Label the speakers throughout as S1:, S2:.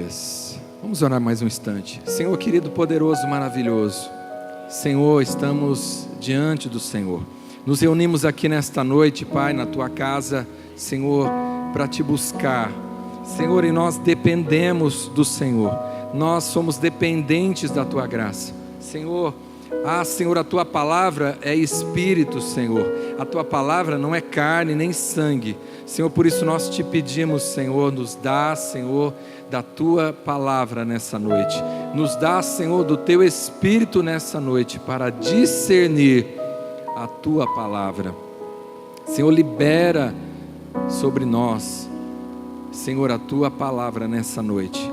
S1: dias. Vamos orar mais um instante. Senhor querido, poderoso, maravilhoso, Senhor, estamos diante do Senhor. Nos reunimos aqui nesta noite, Pai, na Tua casa, Senhor, para Te buscar. Senhor, e nós dependemos do Senhor. Nós somos dependentes da Tua graça. Senhor, Senhor, a Tua palavra é Espírito, Senhor. A Tua palavra não é carne nem sangue. Senhor, por isso nós Te pedimos, Senhor, nos dá, Senhor, da Tua palavra nessa noite. Nos dá, Senhor, do Teu Espírito nessa noite, para discernir a Tua palavra. Senhor, libera sobre nós, Senhor, a Tua palavra nessa noite.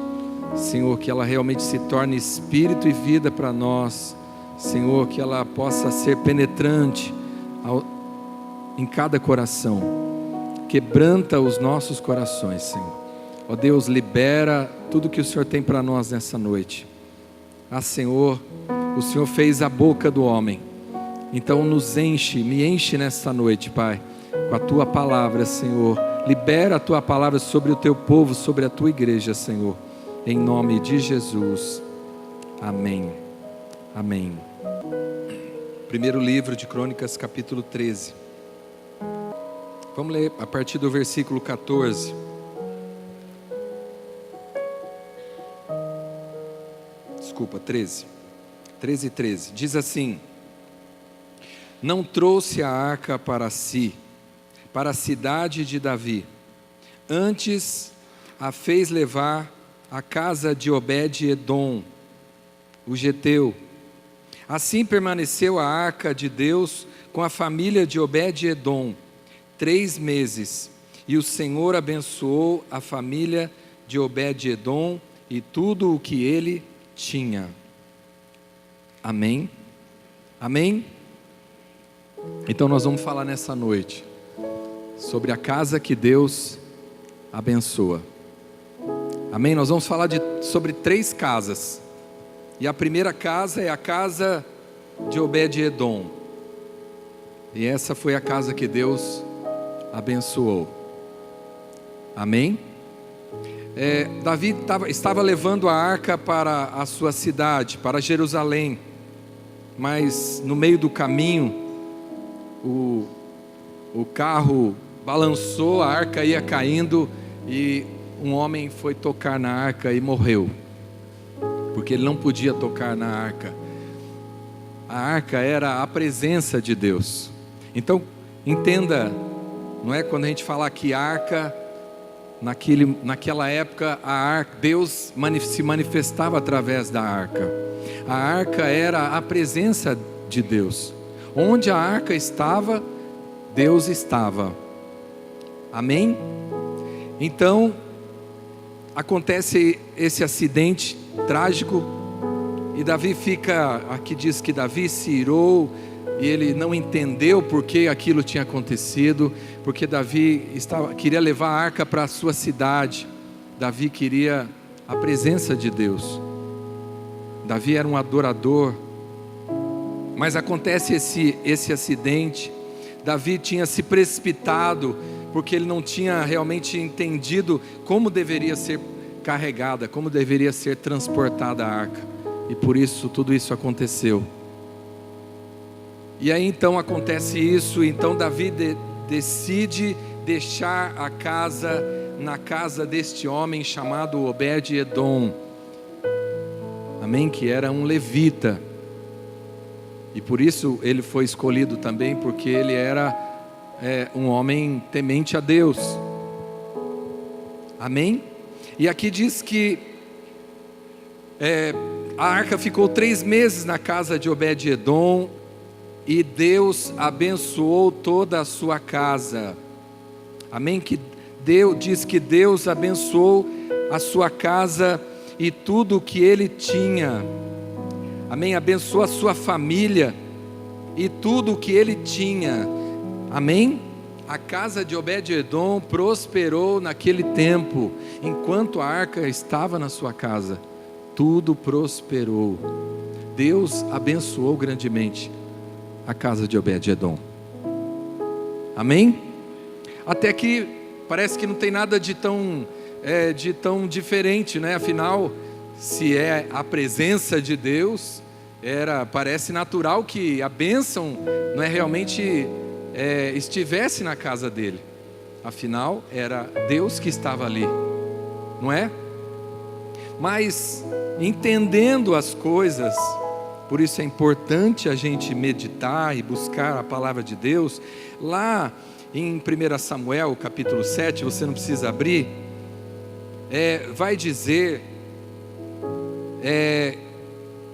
S1: Senhor, que ela realmente se torne Espírito e vida para nós. Senhor, que ela possa ser penetrante em cada coração. Quebranta os nossos corações, Senhor. Ó Deus, libera tudo que o Senhor tem para nós nessa noite. Senhor, o Senhor fez a boca do homem. Então nos enche, me enche nessa noite, Pai, com a Tua palavra, Senhor. Libera a Tua palavra sobre o Teu povo, sobre a Tua igreja, Senhor. Em nome de Jesus. Amém. Amém. Primeiro livro de Crônicas, capítulo 13. Vamos ler a partir do versículo 14. Desculpa, 13. 13. Diz assim: Não trouxe a arca para si, para a cidade de Davi. Antes a fez levar à casa de Obed-edom, o geteu. Assim permaneceu a arca de Deus com a família de Obed-edom 3 meses, e o Senhor abençoou a família de Obed-edom e tudo o que ele tinha. Amém? Amém? Então nós vamos falar nessa noite sobre a casa que Deus abençoa. Amém? Nós vamos falar sobre 3 casas. E a primeira casa é a casa de Obed-edom. E essa foi a casa que Deus abençoou. Amém? Davi estava levando a arca para a sua cidade, para Jerusalém. Mas no meio do caminho, o carro balançou, a arca ia caindo e um homem foi tocar na arca e morreu. Porque ele não podia tocar na arca. A arca era a presença de Deus. Então, entenda, não é quando a gente falar que arca, naquela época, Deus se manifestava através da arca. A arca era a presença de Deus. Onde a arca estava, Deus estava. Amém? Então, acontece esse acidente trágico, e Davi aqui diz que Davi se irou, e ele não entendeu por que aquilo tinha acontecido, porque Davi queria levar a arca para a sua cidade. Davi queria a presença de Deus. Davi era um adorador, mas acontece esse acidente. Davi tinha se precipitado, porque ele não tinha realmente entendido como deveria ser carregada, como deveria ser transportada a arca, e por isso tudo isso aconteceu. E aí então acontece isso. Então Davi decide deixar a casa na casa deste homem chamado Obed-edom, amém, que era um levita, e por isso ele foi escolhido também, porque ele era um homem temente a Deus. Amém? E aqui diz que a arca ficou 3 meses na casa de Obed-edom, e Deus abençoou toda a sua casa. Amém? Diz que Deus abençoou a sua casa e tudo o que ele tinha. Amém? Abençoou a sua família e tudo o que ele tinha. Amém? A casa de Obed-edom prosperou naquele tempo. Enquanto a arca estava na sua casa, tudo prosperou. Deus abençoou grandemente a casa de Obed-edom. Amém? Até que parece que não tem nada de tão de tão diferente, né? Afinal, se é a presença de Deus, parece natural que a bênção não é realmente estivesse na casa dele. Afinal, era Deus que estava ali, não é? Mas entendendo as coisas, por isso é importante a gente meditar e buscar a palavra de Deus. Lá em 1 Samuel capítulo 7, você não precisa abrir, vai dizer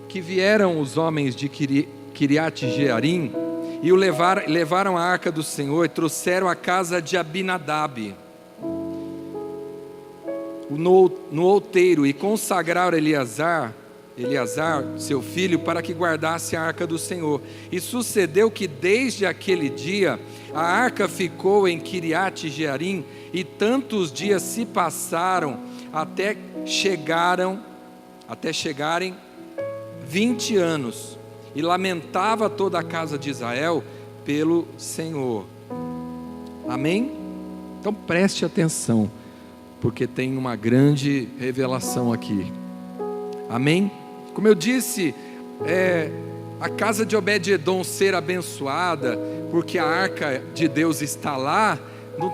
S1: que vieram os homens de Kiriat Jearim e levaram a arca do Senhor e trouxeram a casa de Abinadab no outeiro, e consagraram Eleazar, seu filho, para que guardasse a arca do Senhor. E sucedeu que desde aquele dia a arca ficou em Kiriat Jearim, e tantos dias se passaram até chegarem 20 anos, e lamentava toda a casa de Israel pelo Senhor. Amém? Então preste atenção, porque tem uma grande revelação aqui. Amém? Como eu disse, a casa de Obed-edom ser abençoada, porque a arca de Deus está lá,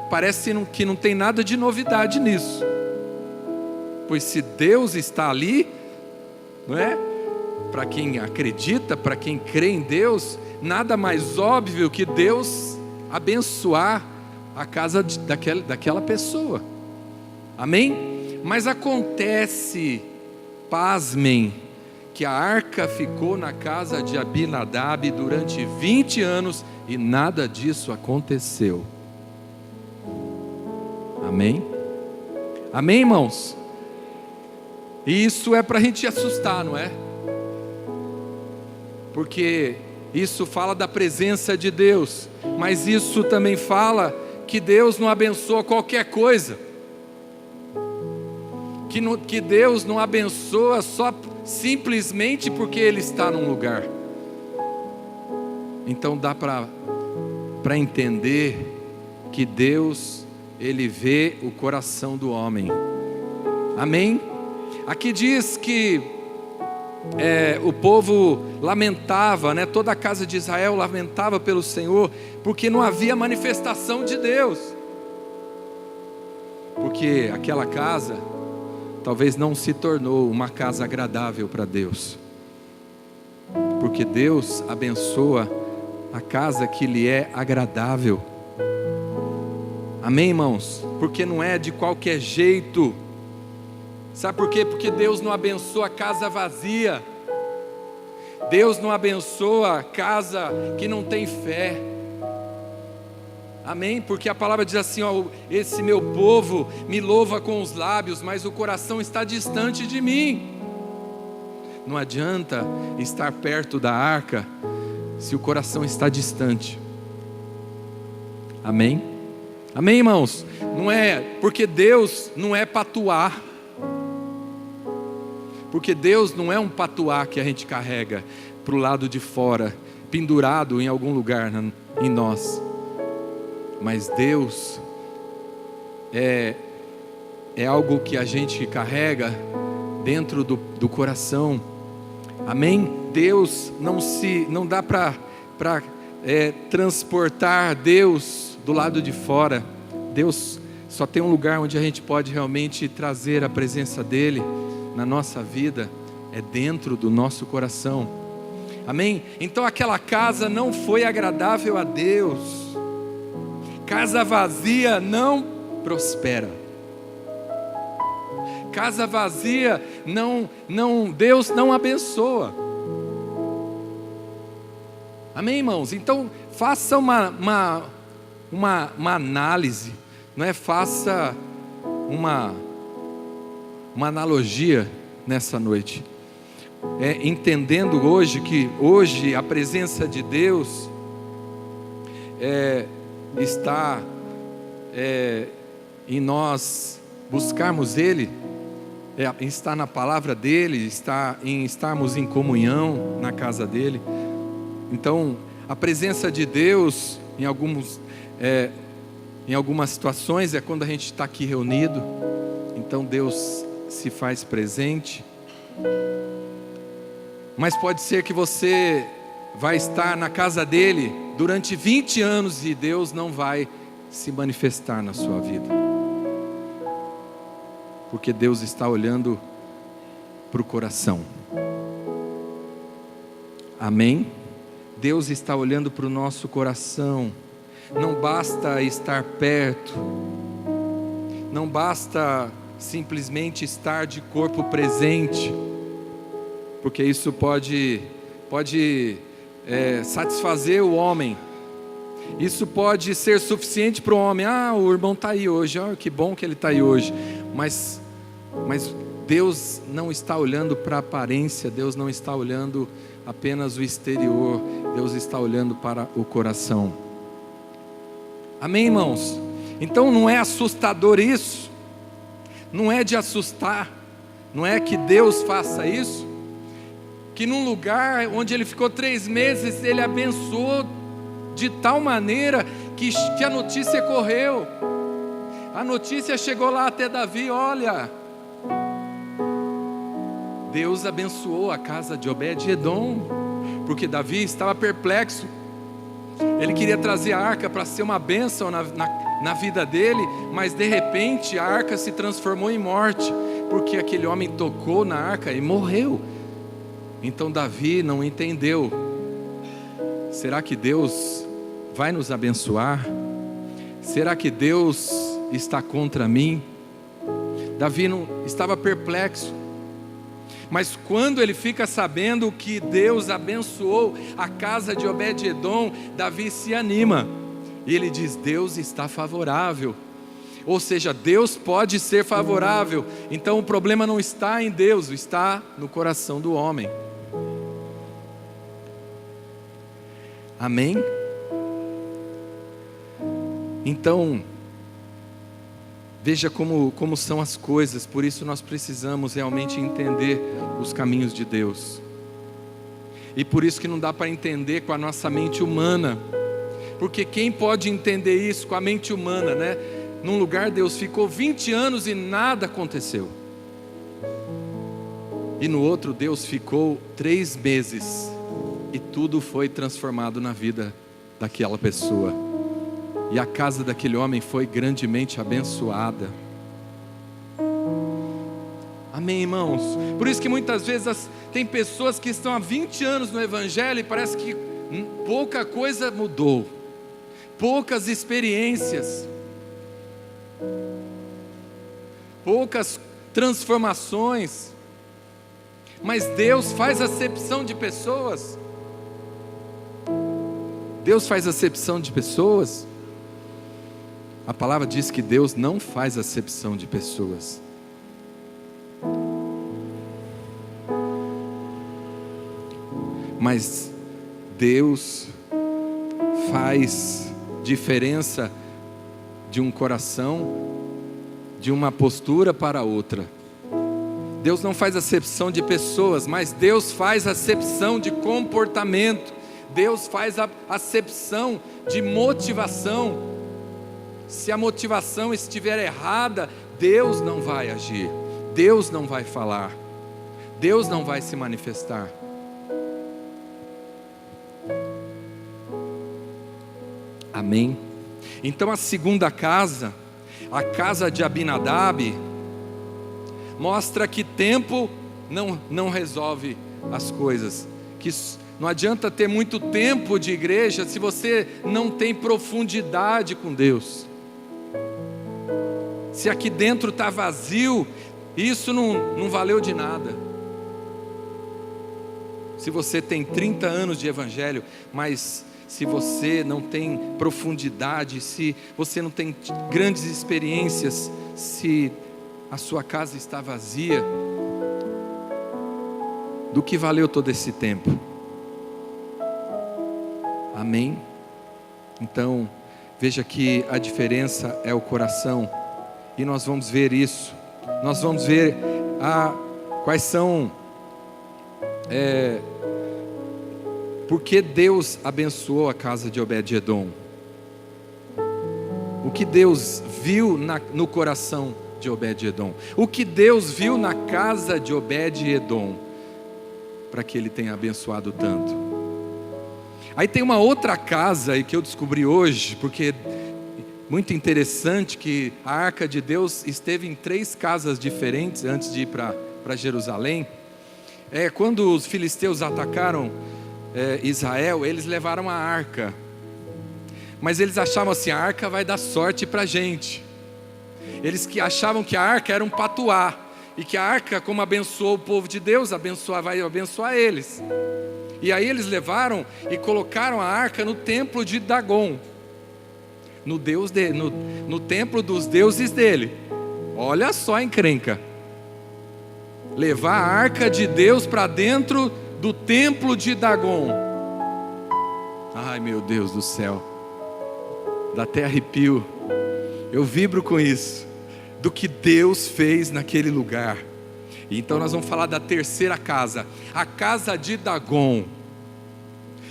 S1: parece que não tem nada de novidade nisso. Pois se Deus está ali, não é? Para quem acredita, para quem crê em Deus, nada mais óbvio que Deus abençoar a casa daquela pessoa. Amém? Mas acontece, pasmem, que a arca ficou na casa de Abinadab durante 20 anos e nada disso aconteceu. Amém? Amém, irmãos? E isso é para a gente assustar, não é? Porque isso fala da presença de Deus, mas isso também fala que Deus não abençoa qualquer coisa, que Deus não abençoa só simplesmente porque Ele está num lugar. Então dá para entender que Deus, Ele vê o coração do homem. Amém? Aqui diz que o povo lamentava, né? Toda a casa de Israel lamentava pelo Senhor, porque não havia manifestação de Deus. Porque aquela casa talvez não se tornou uma casa agradável para Deus, porque Deus abençoa a casa que lhe é agradável. Amém, irmãos? Porque não é de qualquer jeito. Sabe por quê? Porque Deus não abençoa a casa vazia. Deus não abençoa a casa que não tem fé. Amém? Porque a palavra diz assim, ó, esse meu povo me louva com os lábios, mas o coração está distante de mim. Não adianta estar perto da arca se o coração está distante. Amém? Amém, irmãos? Não é, porque Deus não é patuá. Porque Deus não é um patuá que a gente carrega para o lado de fora, pendurado em algum lugar em nós. Mas Deus é algo que a gente carrega dentro do coração. Amém? Deus não dá para transportar Deus do lado de fora. Deus só tem um lugar onde a gente pode realmente trazer a presença dEle na nossa vida, é dentro do nosso coração. Amém? Então aquela casa não foi agradável a Deus. Casa vazia não prospera. Casa vazia Deus não abençoa. Amém, irmãos? Então faça uma análise, não é? Faça uma analogia nessa noite, entendendo que hoje a presença de Deus está em nós buscarmos Ele, está na palavra dEle, está em estarmos em comunhão na casa dEle. Então a presença de Deus em algumas situações é quando a gente está aqui reunido, Então Deus se faz presente. Mas pode ser que você vai estar na casa dele durante 20 anos e Deus não vai se manifestar na sua vida. Porque Deus está olhando para o coração. Amém? Deus está olhando para o nosso coração. Não basta estar perto. Não basta simplesmente estar de corpo presente. Porque isso pode satisfazer o homem. Isso pode ser suficiente para o homem. O irmão está aí hoje, que bom que ele está aí hoje. Mas Deus não está olhando para a aparência, Deus não está olhando apenas o exterior, Deus está olhando para o coração. Amém, irmãos? Então não é assustador isso? Não é de assustar? Não é que Deus faça isso? Que num lugar onde ele ficou 3 meses, ele abençoou de tal maneira que a notícia correu. A notícia chegou lá até Davi, olha, Deus abençoou a casa de Obed-edom, porque Davi estava perplexo. Ele queria trazer a arca para ser uma bênção na vida dele, mas de repente a arca se transformou em morte, porque aquele homem tocou na arca e morreu. Então Davi não entendeu. Será que Deus vai nos abençoar? Será que Deus está contra mim? Davi não estava perplexo. Mas quando ele fica sabendo que Deus abençoou a casa de Obed-edom, Davi se anima. E ele diz: Deus está favorável. Ou seja, Deus pode ser favorável. Então o problema não está em Deus, está no coração do homem. Amém? Então, veja como são as coisas. Por isso nós precisamos realmente entender os caminhos de Deus. E por isso que não dá para entender com a nossa mente humana. Porque quem pode entender isso com a mente humana, né? Num lugar Deus ficou 20 anos e nada aconteceu. E no outro Deus ficou 3 meses e tudo foi transformado na vida daquela pessoa. E a casa daquele homem foi grandemente abençoada. Amém, irmãos? Por isso que muitas vezes tem pessoas que estão há 20 anos no Evangelho e parece que pouca coisa mudou, poucas experiências, poucas transformações. Mas Deus faz acepção de pessoas. Deus faz acepção de pessoas. A palavra diz que Deus não faz acepção de pessoas. Mas Deus faz diferença de um coração, de uma postura para outra. Deus não faz acepção de pessoas, mas Deus faz acepção de comportamento. Deus faz a acepção de motivação. Se a motivação estiver errada, Deus não vai agir, Deus não vai falar, Deus não vai se manifestar. Amém? Então a segunda casa, a casa de Abinadab, mostra que tempo não resolve as coisas. Que não adianta ter muito tempo de igreja se você não tem profundidade com Deus. Se aqui dentro está vazio, isso não valeu de nada. Se você tem 30 anos de evangelho, mas se você não tem profundidade, se você não tem grandes experiências, se a sua casa está vazia, do que valeu todo esse tempo? Amém? Então, veja que a diferença é o coração. E nós vamos ver isso. Nós vamos ver quais são... por que Deus abençoou a casa de Obed-edom? O que Deus viu no coração de Obed-edom. O que Deus viu na casa de Obed-edom, para que ele tenha abençoado tanto. Aí tem uma outra casa aí que eu descobri hoje, porque muito interessante que a arca de Deus esteve em 3 casas diferentes antes de ir para Jerusalém. Quando os filisteus atacaram Israel, eles levaram a arca, mas eles achavam assim: a arca vai dar sorte para a gente. Eles que achavam que a arca era um patuá, e que a arca, como abençoou o povo de Deus, vai abençoar eles. E aí eles levaram e colocaram a arca no templo de Dagon, no templo dos deuses dele. Olha só a encrenca, levar a arca de Deus para dentro do templo de Dagon. Ai, meu Deus do céu, dá até arrepio. Eu vibro com isso, do que Deus fez naquele lugar. Então nós vamos falar da terceira casa, a casa de Dagon,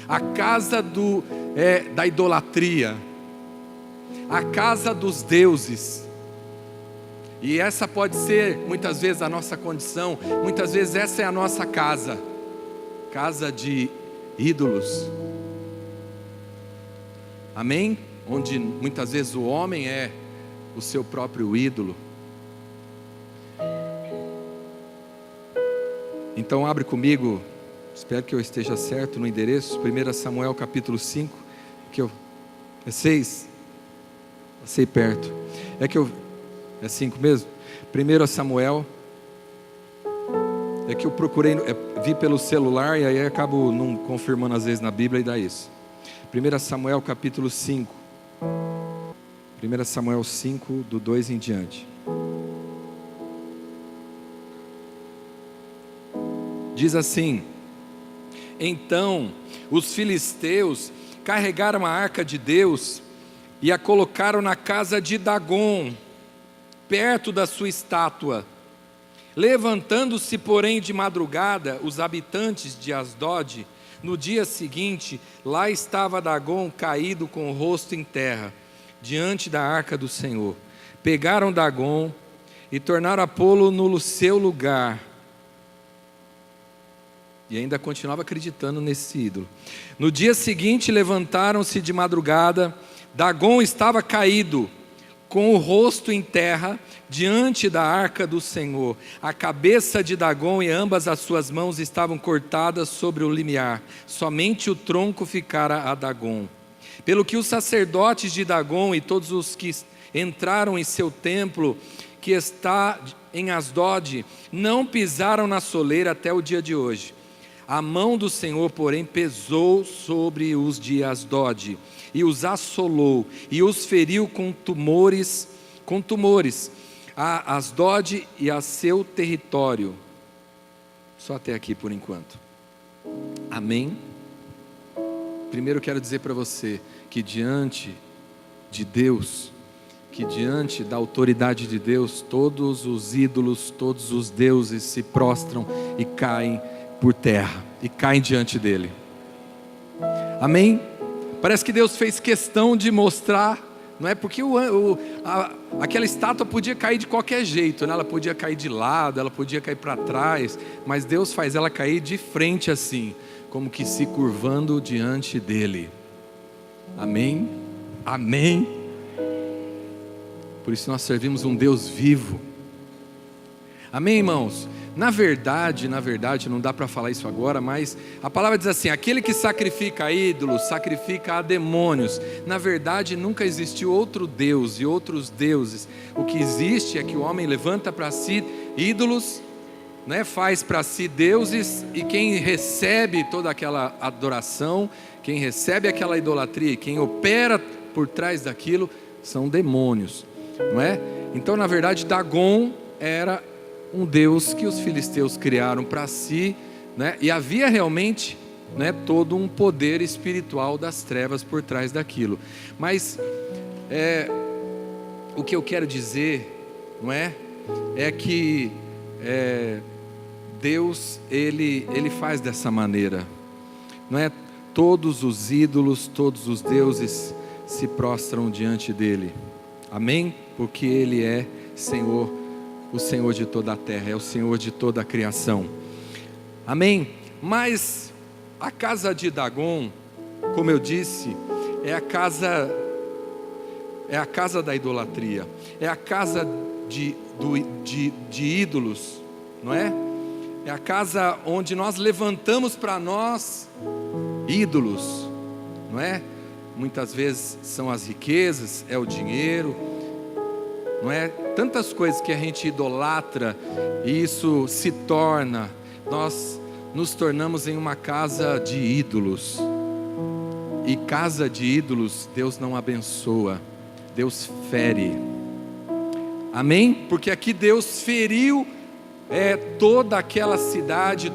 S1: a casa da idolatria, a casa dos deuses. E essa pode ser muitas vezes a nossa condição, muitas vezes essa é a nossa casa, casa de ídolos. Amém? Onde muitas vezes o homem é o seu próprio ídolo. Então abre comigo, espero que eu esteja certo no endereço, 1 Samuel capítulo 5, é 6, passei perto, é 5 mesmo? 1 Samuel, é que eu procurei, vi pelo celular e aí acabo não confirmando às vezes na Bíblia e dá isso. 1 Samuel capítulo 5, 1 Samuel 5, do 2 em diante. Diz assim: então os filisteus carregaram a arca de Deus e a colocaram na casa de Dagon, perto da sua estátua. Levantando-se, porém, de madrugada, os habitantes de Asdod, no dia seguinte, lá estava Dagon caído com o rosto em terra, diante da arca do Senhor. Pegaram Dagon e tornaram a pô-lo no seu lugar. E ainda continuava acreditando nesse ídolo. No dia seguinte, levantaram-se de madrugada. Dagon estava caído, com o rosto em terra, diante da arca do Senhor. A cabeça de Dagon e ambas as suas mãos estavam cortadas sobre o limiar. Somente o tronco ficara a Dagon. Pelo que os sacerdotes de Dagon e todos os que entraram em seu templo, que está em Asdod, não pisaram na soleira até o dia de hoje. A mão do Senhor, porém, pesou sobre os de Asdod, e os assolou, e os feriu com tumores a Asdod e a seu território. Só até aqui por enquanto. Amém? Primeiro eu quero dizer para você que diante de Deus, que diante da autoridade de Deus, todos os ídolos, todos os deuses se prostram e caem por terra, e caem diante dele. Amém? Parece que Deus fez questão de mostrar, não é? Porque aquela estátua podia cair de qualquer jeito, né? Ela podia cair de lado, ela podia cair para trás, mas Deus faz ela cair de frente assim, como que se curvando diante dele. Amém? Amém? Por isso nós servimos um Deus vivo. Amém, irmãos? Na verdade, não dá para falar isso agora, mas a palavra diz assim: aquele que sacrifica a ídolos, sacrifica a demônios. Na verdade, nunca existiu outro Deus e outros deuses. O que existe é que o homem levanta para si ídolos, né, faz para si deuses, e quem recebe toda aquela adoração, quem recebe aquela idolatria e quem opera por trás daquilo são demônios, não é? Então, na verdade, Dagon era um Deus que os filisteus criaram para si, né? E havia realmente, né, todo um poder espiritual das trevas por trás daquilo. Mas o que eu quero dizer, não é que Deus ele faz dessa maneira, não é? Todos os ídolos, todos os deuses se prostram diante dele. Amém? Porque ele é Senhor o Senhor de toda a terra, é o Senhor de toda a criação. Amém? Mas a casa de Dagon, como eu disse, é a casa da idolatria, é a casa de ídolos, não é? É a casa onde nós levantamos para nós ídolos, não é? Muitas vezes são as riquezas, é o dinheiro, não é? Tantas coisas que a gente idolatra, e isso se torna, nós nos tornamos em uma casa de ídolos. E casa de ídolos, Deus não abençoa, Deus fere. Amém? Porque aqui Deus feriu toda aquela cidade,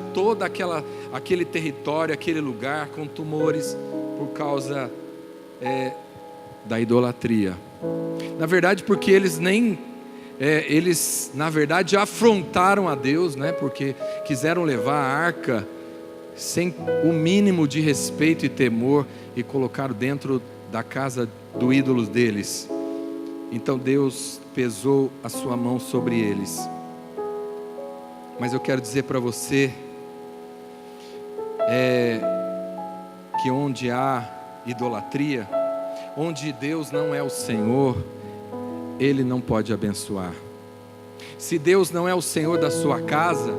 S1: aquele território, aquele lugar com tumores por causa da idolatria. Na verdade, porque eles na verdade afrontaram a Deus, né? Porque quiseram levar a arca sem o mínimo de respeito e temor e colocaram dentro da casa do ídolo deles. Então Deus pesou a sua mão sobre eles. Mas eu quero dizer para você que onde há idolatria, onde Deus não é o Senhor, Ele não pode abençoar. Se Deus não é o Senhor da sua casa,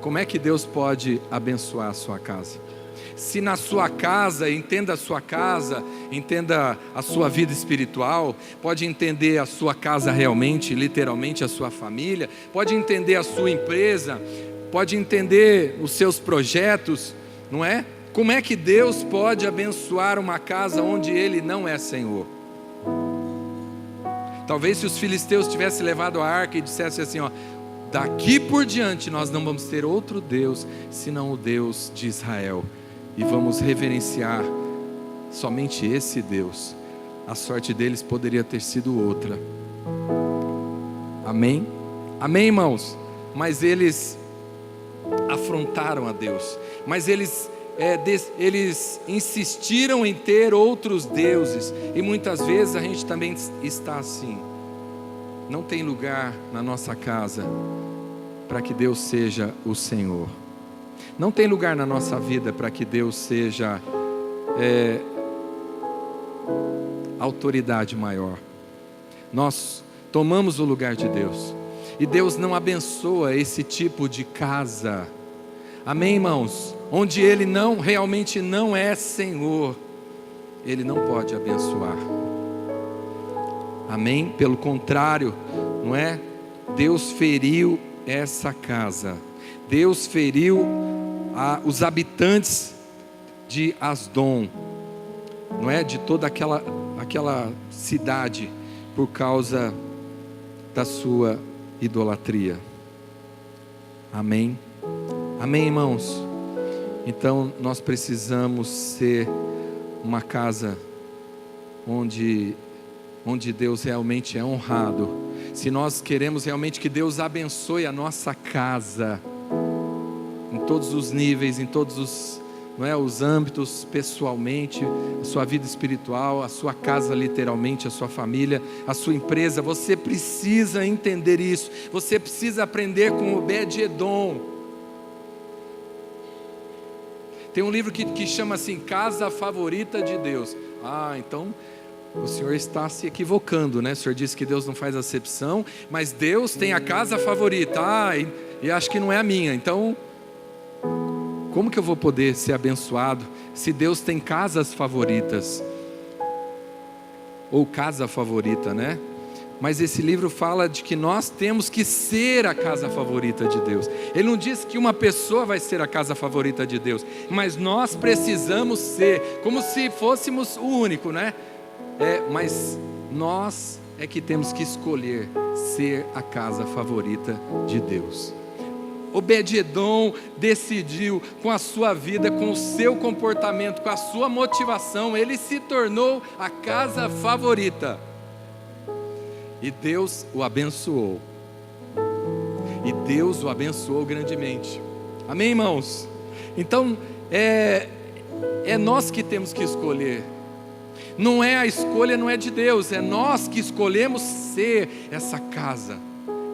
S1: como é que Deus pode abençoar a sua casa? Se na sua casa, entenda a sua casa, entenda a sua vida espiritual, pode entender a sua casa realmente, literalmente a sua família, pode entender a sua empresa, pode entender os seus projetos, não é? Como é que Deus pode abençoar uma casa onde Ele não é Senhor? Talvez se os filisteus tivessem levado a arca e dissessem assim, ó, daqui por diante nós não vamos ter outro Deus, senão o Deus de Israel, e vamos reverenciar somente esse Deus, a sorte deles poderia ter sido outra. Amém? Amém, irmãos? Mas eles afrontaram a Deus, mas eles insistiram em ter outros deuses, e muitas vezes a gente também está assim. Não tem lugar na nossa casa para que Deus seja o Senhor. Não tem lugar na nossa vida para que Deus seja autoridade maior. Nós tomamos o lugar de Deus, e Deus não abençoa esse tipo de casa. Amém, irmãos? Onde Ele realmente não é Senhor, Ele não pode abençoar. Amém? Pelo contrário, não é? Deus feriu essa casa. Deus feriu os habitantes de Asdom, não é? De toda aquela cidade, por causa da sua idolatria. Amém? Amém, irmãos? Então nós precisamos ser uma casa onde Deus realmente é honrado. Se nós queremos realmente que Deus abençoe a nossa casa, em todos os níveis, em todos os âmbitos, pessoalmente, a sua vida espiritual, a sua casa literalmente, a sua família, a sua empresa, você precisa entender isso. Você precisa aprender com Obed-Edom. Tem um livro que chama assim, Casa Favorita de Deus. Então o senhor está se equivocando, né? O senhor disse que Deus não faz acepção, mas Deus tem a casa favorita. E acho que não é a minha. Então, como que eu vou poder ser abençoado se Deus tem casas favoritas? Ou casa favorita, né? Mas esse livro fala de que nós temos que ser a casa favorita de Deus. Ele não diz que uma pessoa vai ser a casa favorita de Deus, mas nós precisamos ser, como se fôssemos o único, né? Mas nós é que temos que escolher ser a casa favorita de Deus. Obed-Edom decidiu, com a sua vida, com o seu comportamento, com a sua motivação, ele se tornou a casa favorita. E Deus o abençoou. E Deus o abençoou grandemente. Amém, irmãos? Então, é nós que temos que escolher. A escolha não é de Deus, é nós que escolhemos ser essa casa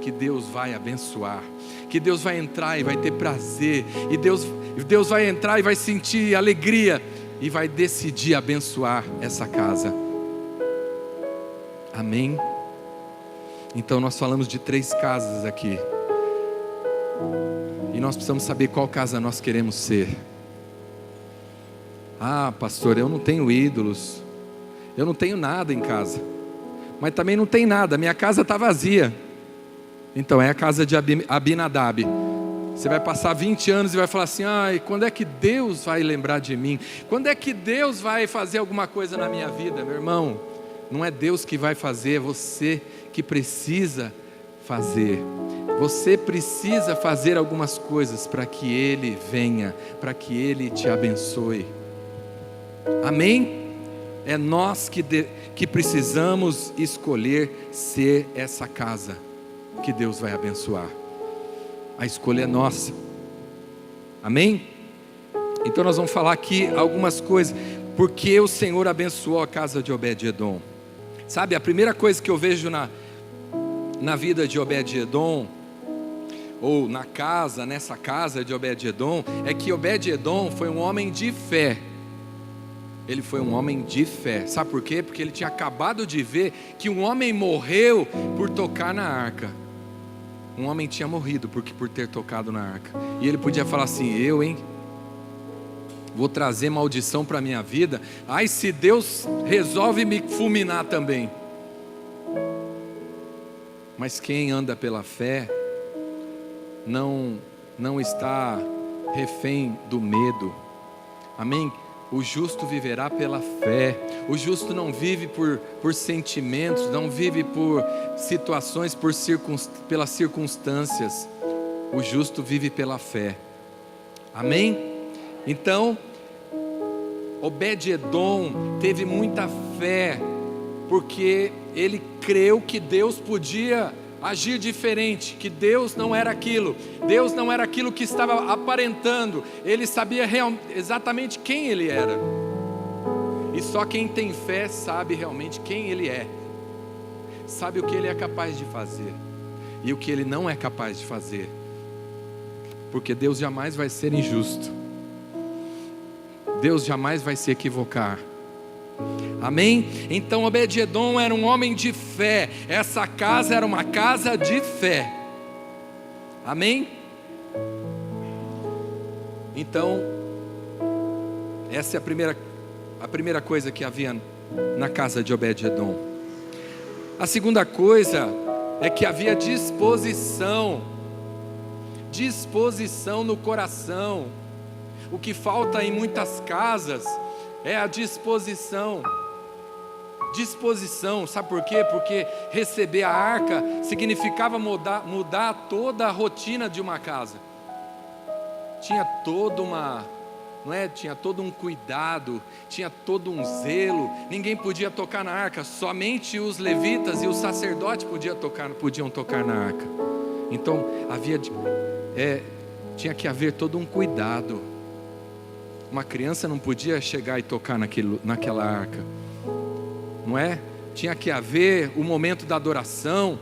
S1: que Deus vai abençoar, que Deus vai entrar e vai ter prazer, e Deus vai entrar e vai sentir alegria, e vai decidir abençoar essa casa. Amém? Então nós falamos de 3 casas aqui, e nós precisamos saber qual casa nós queremos ser. Ah, pastor, eu não tenho ídolos, eu não tenho nada em casa, mas também não tem nada, minha casa está vazia. Então é a casa de Abinadab. Você vai passar 20 anos e vai falar assim: ai, quando é que Deus vai lembrar de mim? Quando é que Deus vai fazer alguma coisa na minha vida? Meu irmão, não é Deus que vai fazer, é você que precisa fazer. Você precisa fazer algumas coisas para que Ele venha, para que Ele te abençoe. Amém? É nós que precisamos escolher ser essa casa que Deus vai abençoar. A escolha é nossa. Amém? Então nós vamos falar aqui algumas coisas, porque o Senhor abençoou a casa de Obed-edom. Sabe, a primeira coisa que eu vejo na vida de Obed-edom, ou nessa casa de Obed-edom, é que Obed-edom foi um homem de fé. Ele foi um homem de fé. Sabe por quê? Porque ele tinha acabado de ver que um homem morreu por tocar na arca. Um homem tinha morrido por ter tocado na arca. E ele podia falar assim: vou trazer maldição para a minha vida. Ai, se Deus resolve me fulminar também. Mas quem anda pela fé não está refém do medo. Amém? O justo viverá pela fé. O justo não vive por sentimentos, não vive por situações, pelas circunstâncias. O justo vive pela fé. Amém? Então, Obed-edom teve muita fé, porque ele creu que Deus podia agir diferente, que Deus não era aquilo que estava aparentando. Ele sabia exatamente quem Ele era, e só quem tem fé sabe realmente quem Ele é, sabe o que Ele é capaz de fazer e o que Ele não é capaz de fazer, porque Deus jamais vai ser injusto, Deus jamais vai se equivocar. Amém? Então Obed-edom era um homem de fé. Essa casa era uma casa de fé. Amém? Então, essa é a primeira coisa que havia na casa de Obed-edom. A segunda coisa é que havia disposição no coração. O que falta em muitas casas é a disposição, sabe por quê? Porque receber a arca significava mudar toda a rotina de uma casa. Tinha todo um cuidado, tinha todo um zelo. Ninguém podia tocar na arca, somente os levitas e os sacerdotes podiam tocar na arca. Então tinha que haver todo um cuidado. Uma criança não podia chegar e tocar naquela arca, não é? Tinha que haver o momento da adoração,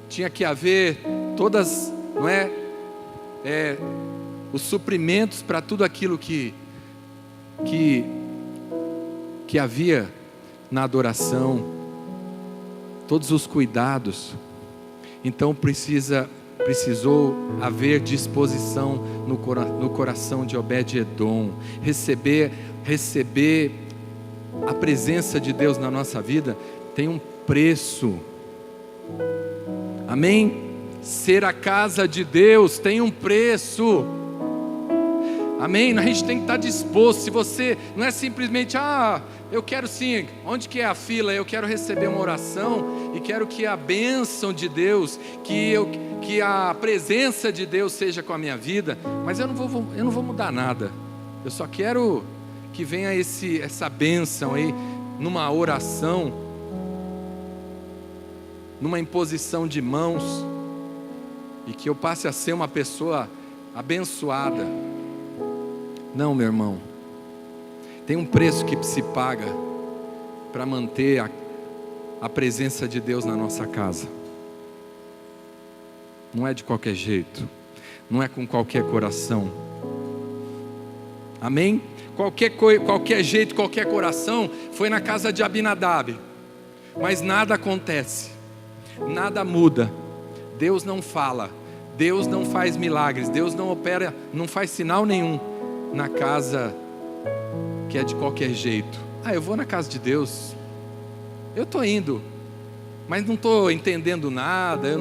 S1: tinha que haver todas, não é? Os suprimentos para tudo aquilo que havia na adoração, todos os cuidados. Então precisou haver disposição no coração de Obed-edom. Receber a presença de Deus na nossa vida tem um preço. Amém? Ser a casa de Deus tem um preço. Amém? A gente tem que estar disposto. Se você não é simplesmente, eu quero sim, onde que é a fila? Eu quero receber uma oração e quero que a bênção de Deus, que a presença de Deus seja com a minha vida, mas eu não vou mudar nada. Eu só quero que venha essa bênção aí, numa oração, numa imposição de mãos, e que eu passe a ser uma pessoa abençoada. Não, meu irmão, tem um preço que se paga para manter a presença de Deus na nossa casa. Não é de qualquer jeito, não é com qualquer coração. Amém? Qualquer jeito, qualquer coração, foi na casa de Abinadab, mas nada acontece, nada muda. Deus não fala, Deus não faz milagres, Deus não opera, não faz sinal nenhum na casa que é de qualquer jeito. Eu vou na casa de Deus, eu estou indo, mas não estou entendendo nada, eu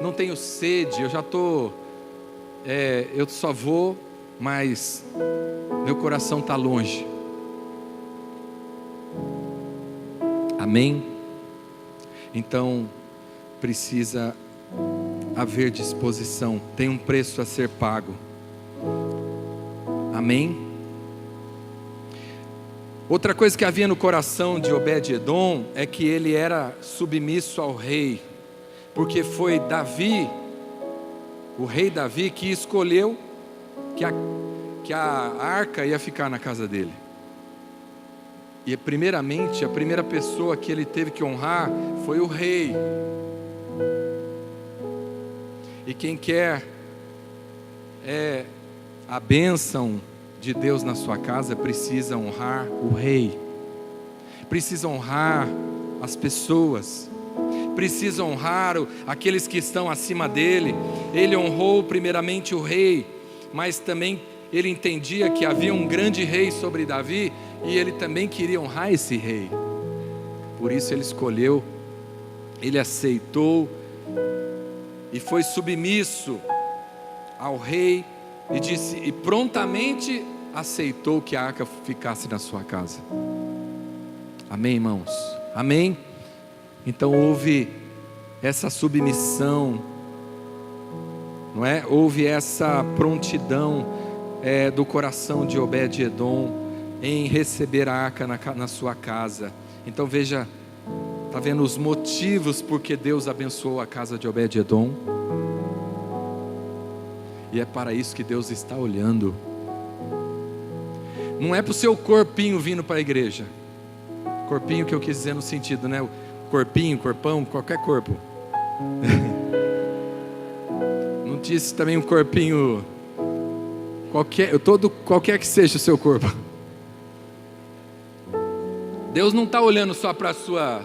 S1: não tenho sede, eu já estou, eu só vou, mas meu coração está longe. Amém? Então precisa haver disposição, tem um preço a ser pago. Amém? Outra coisa que havia no coração de Obed-edom é que ele era submisso ao rei, porque foi Davi, o rei Davi, que escolheu que a arca ia ficar na casa dele. E primeiramente, a primeira pessoa que ele teve que honrar foi o rei. E quem quer a bênção de Deus na sua casa precisa honrar o rei, precisa honrar as pessoas, precisa honrar aqueles que estão acima dele. Ele honrou primeiramente o rei, mas também ele entendia que havia um grande rei sobre Davi, e ele também queria honrar esse rei. Por isso ele escolheu, ele aceitou e foi submisso ao rei, e prontamente aceitou que a arca ficasse na sua casa. Amém, irmãos? Amém? Então houve essa submissão, não é? Houve essa prontidão do coração de Obed-edom em receber a arca na sua casa. Então veja, está vendo os motivos porque Deus abençoou a casa de Obed-edom? E é para isso que Deus está olhando. Não é para o seu corpinho vindo para a igreja. Corpinho que eu quis dizer no sentido, né? Corpinho, corpão, qualquer corpo. Não disse também um corpinho qualquer que seja o seu corpo. Deus não está olhando só para a sua,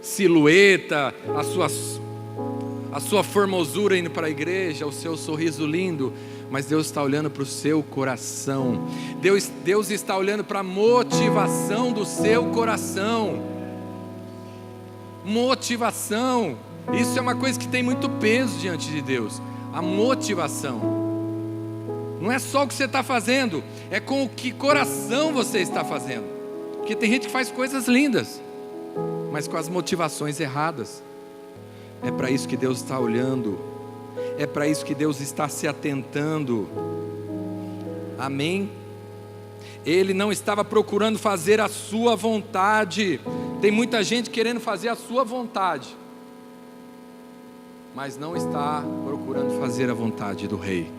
S1: silhueta, a sua formosura indo para a igreja, o seu sorriso lindo, mas Deus está olhando para o seu coração. Deus está olhando para a motivação do seu coração. Motivação, isso é uma coisa que tem muito peso diante de Deus. A motivação não é só o que você está fazendo, é com o que coração você está fazendo. Porque tem gente que faz coisas lindas, mas com as motivações erradas. É para isso que Deus está olhando, é para isso que Deus está se atentando. Amém? Ele não estava procurando fazer a sua vontade. Tem muita gente querendo fazer a sua vontade, mas não está procurando fazer a vontade do rei.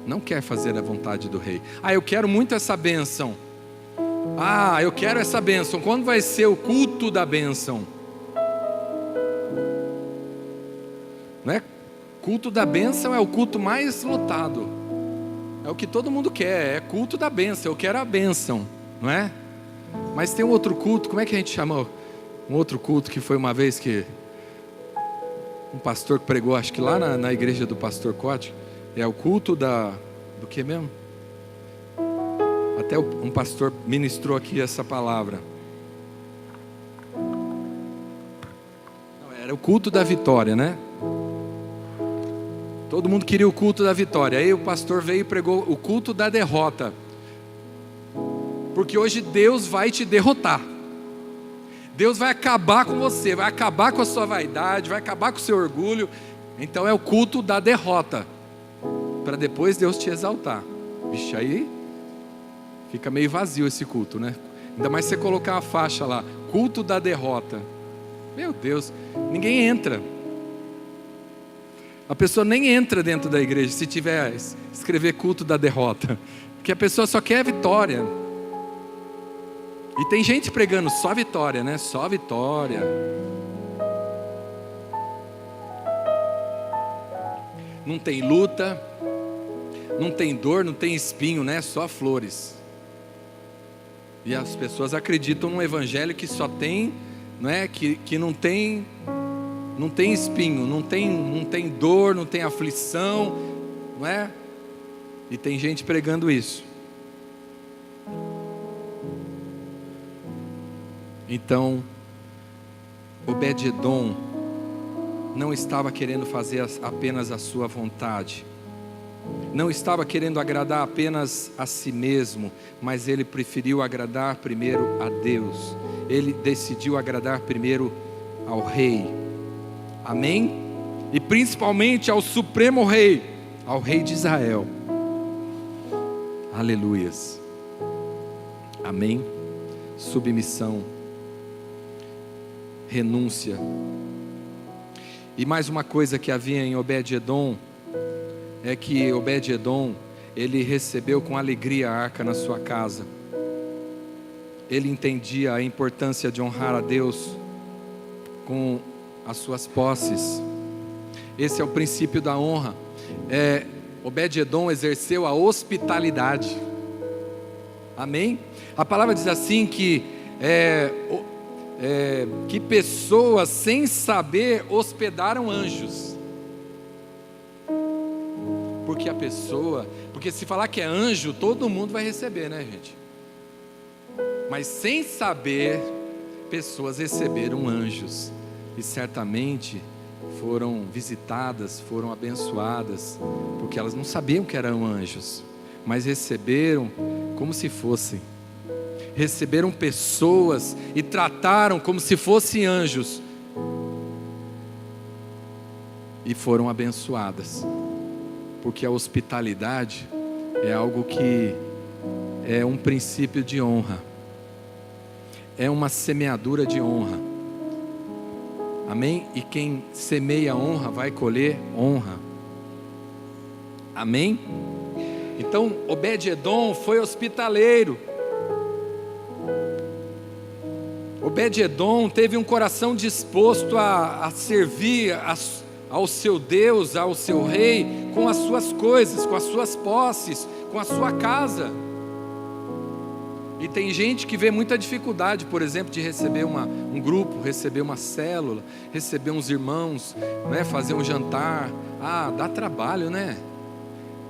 S1: Não quer fazer a vontade do rei. Eu quero muito essa bênção. Eu quero essa bênção. Quando vai ser o culto da bênção? Não é? Culto da bênção é o culto mais lotado. É o que todo mundo quer. É culto da bênção. Eu quero a bênção, não é? Mas tem um outro culto. Como é que a gente chama? Um outro culto que foi uma vez que um pastor que pregou, acho que lá na igreja do pastor Cote. É o culto do que mesmo? Até um pastor ministrou aqui essa palavra. Era o culto da vitória, né? Todo mundo queria o culto da vitória. Aí o pastor veio e pregou o culto da derrota. Porque hoje Deus vai te derrotar. Deus vai acabar com você, vai acabar com a sua vaidade, vai acabar com o seu orgulho. Então é o culto da derrota, para depois Deus te exaltar. Vixe, aí fica meio vazio esse culto, né? Ainda mais você colocar uma faixa lá, culto da derrota. Meu Deus, ninguém entra. A pessoa nem entra dentro da igreja se tiver escrever culto da derrota, porque a pessoa só quer vitória. E tem gente pregando só vitória, né? Só vitória. não tem luta, não tem dor, não tem espinho, né? Só flores. E as pessoas acreditam num evangelho que só tem, não é? Que não tem espinho, não tem dor, não tem aflição, não é? E tem gente pregando isso. Então, Obed-edom não estava querendo fazer apenas a sua vontade, não estava querendo agradar apenas a si mesmo, mas ele preferiu agradar primeiro a Deus. Ele decidiu agradar primeiro ao rei. Amém? E principalmente ao supremo rei, ao rei de Israel. Aleluias. Amém? Submissão, renúncia. E mais uma coisa que havia em Obed-edom é que Obed-edom, ele recebeu com alegria a arca na sua casa. Ele entendia a importância de honrar a Deus com as suas posses. Esse é o princípio da honra. Obed-edom exerceu a hospitalidade. Amém? A palavra diz assim que pessoas sem saber hospedaram anjos. Porque se falar que é anjo, todo mundo vai receber, né, gente? Mas sem saber, pessoas receberam anjos. E certamente foram visitadas, foram abençoadas, porque elas não sabiam que eram anjos, mas receberam como se fossem. Receberam pessoas e trataram como se fossem anjos. E foram abençoadas. Porque a hospitalidade é algo que é um princípio de honra. É uma semeadura de honra. Amém? E quem semeia honra vai colher honra. Amém? Então Obed-edom foi hospitaleiro. Obed-edom teve um coração disposto a servir ao seu Deus, ao seu rei, com as suas coisas, com as suas posses, com a sua casa. E tem gente que vê muita dificuldade, por exemplo, de receber um grupo, receber uma célula, receber uns irmãos, né, fazer um jantar. Dá trabalho, né?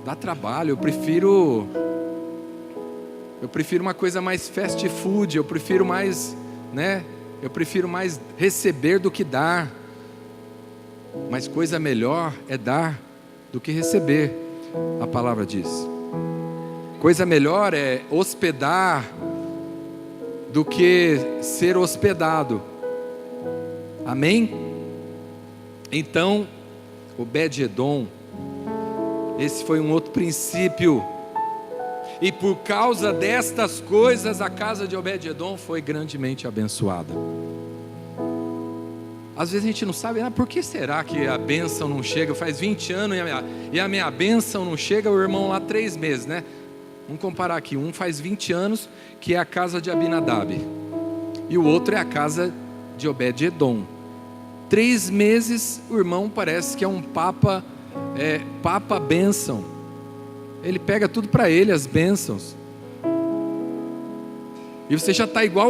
S1: Dá trabalho. Eu prefiro uma coisa mais fast food. Eu prefiro mais, né? Eu prefiro mais receber do que dar. Mas coisa melhor é dar do que receber, a palavra diz. Coisa melhor é hospedar do que ser hospedado. Amém? Então, Obed-edom, esse foi um outro princípio. E por causa destas coisas, a casa de Obed-edom foi grandemente abençoada. Às vezes a gente não sabe, por que será que a bênção não chega? Faz 20 anos e a minha bênção não chega, o irmão lá 3 meses, né? Vamos comparar aqui, um faz 20 anos, que é a casa de Abinadab, e o outro é a casa de Obed-edom. 3 meses, o irmão parece que é um papa bênção. Ele pega tudo para ele, as bênçãos. E você já está igual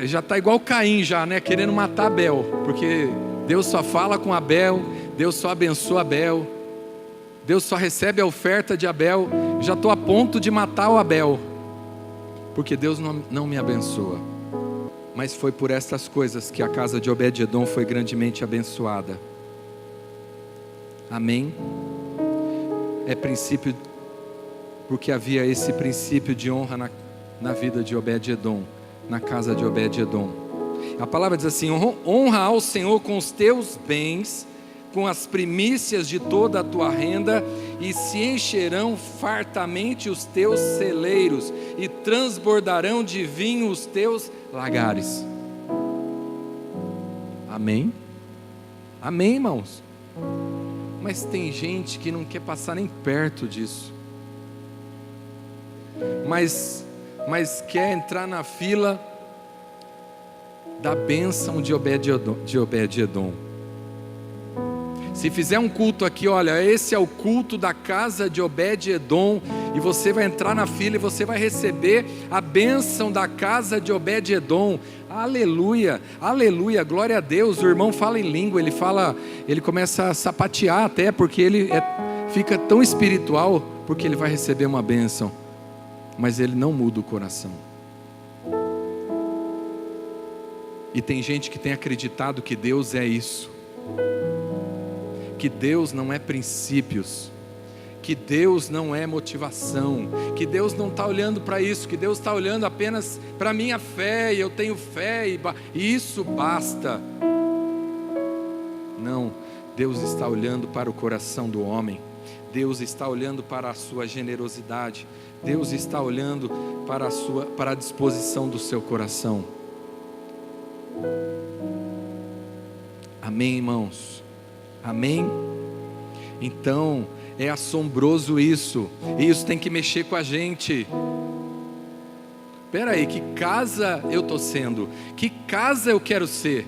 S1: já está igual Caim já, né? Querendo matar Abel, porque Deus só fala com Abel, Deus só abençoa Abel, Deus só recebe a oferta de Abel. Já estou a ponto de matar o Abel, porque Deus não me abençoa. Mas foi por estas coisas que a casa de Obed-edom foi grandemente abençoada. Amém? É princípio, porque havia esse princípio de honra na vida de Obed-edom, na casa de Obed-edom. A palavra diz assim: honra ao Senhor com os teus bens, com as primícias de toda a tua renda, e se encherão fartamente os teus celeiros, e transbordarão de vinho os teus lagares. Amém? Amém, irmãos? Mas tem gente que não quer passar nem perto disso, mas quer entrar na fila da bênção de Obed-edom. Se fizer um culto aqui, olha, esse é o culto da casa de Obed-Edom, e você vai entrar na fila e você vai receber a bênção da casa de Obed-Edom. Aleluia, aleluia, glória a Deus. O irmão fala em língua, ele começa a sapatear até, porque fica tão espiritual, porque ele vai receber uma bênção, mas ele não muda o coração. E tem gente que tem acreditado que Deus é isso, que Deus não é princípios, que Deus não é motivação, que Deus não está olhando para isso, que Deus está olhando apenas para a minha fé, e eu tenho fé, e isso basta. Não, Deus está olhando para o coração do homem, Deus está olhando para a sua generosidade, Deus está olhando para a disposição do seu coração. Amém, irmãos? Amém? Então, é assombroso isso, e isso tem que mexer com a gente. Espera aí, que casa eu estou sendo? Que casa eu quero ser?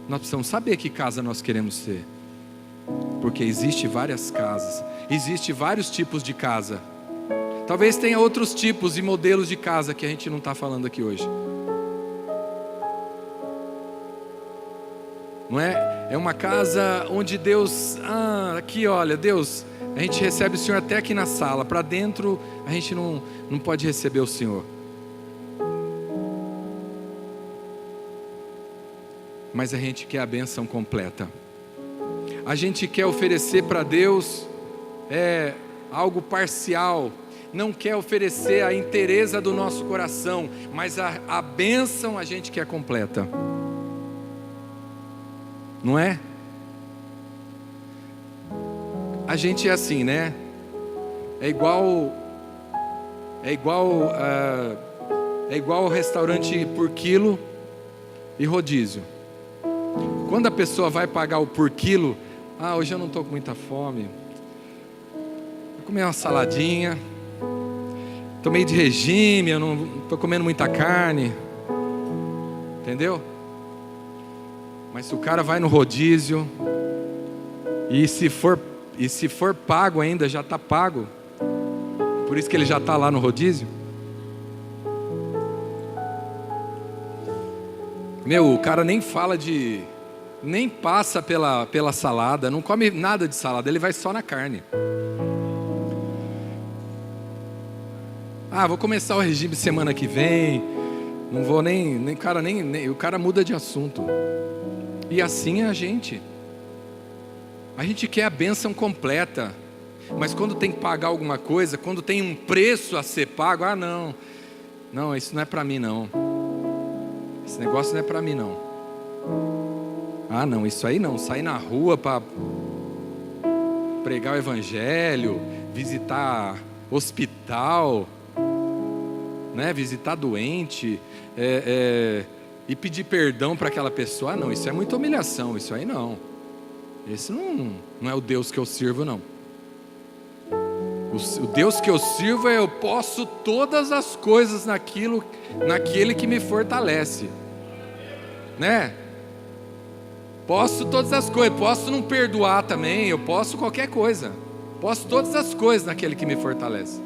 S1: Nós precisamos saber que casa nós queremos ser, porque existe várias casas, existe vários tipos de casa. Talvez tenha outros tipos e modelos de casa que a gente não está falando aqui hoje. Não é? É uma casa onde Deus, aqui olha, Deus, a gente recebe o Senhor até aqui na sala, para dentro a gente não pode receber o Senhor. Mas a gente quer a bênção completa. A gente quer oferecer para Deus algo parcial, não quer oferecer a inteireza do nosso coração, mas a bênção a gente quer completa. Não é? A gente é assim, né? É igual restaurante por quilo e rodízio. Quando a pessoa vai pagar o por quilo, hoje eu não estou com muita fome, vou comer uma saladinha, estou meio de regime, eu não estou comendo muita carne, entendeu? Mas se o cara vai no rodízio, e se for pago ainda, já está pago, por isso que ele já está lá no rodízio. O cara nem nem passa pela salada, não come nada de salada, ele vai só na carne. Vou começar o regime semana que vem, não vou o cara muda de assunto. E assim é a gente quer a bênção completa, mas quando tem que pagar alguma coisa, quando tem um preço a ser pago, não, isso não é para mim não, esse negócio não é para mim não, não, isso aí não, sair na rua para pregar o evangelho, visitar hospital, né, visitar doente, e pedir perdão para aquela pessoa, não, isso é muita humilhação, isso aí não. Esse não é o Deus que eu sirvo, não. O Deus que eu sirvo eu posso todas as coisas naquele que me fortalece, né? Posso todas as coisas, posso não perdoar também, eu posso qualquer coisa, posso todas as coisas naquele que me fortalece.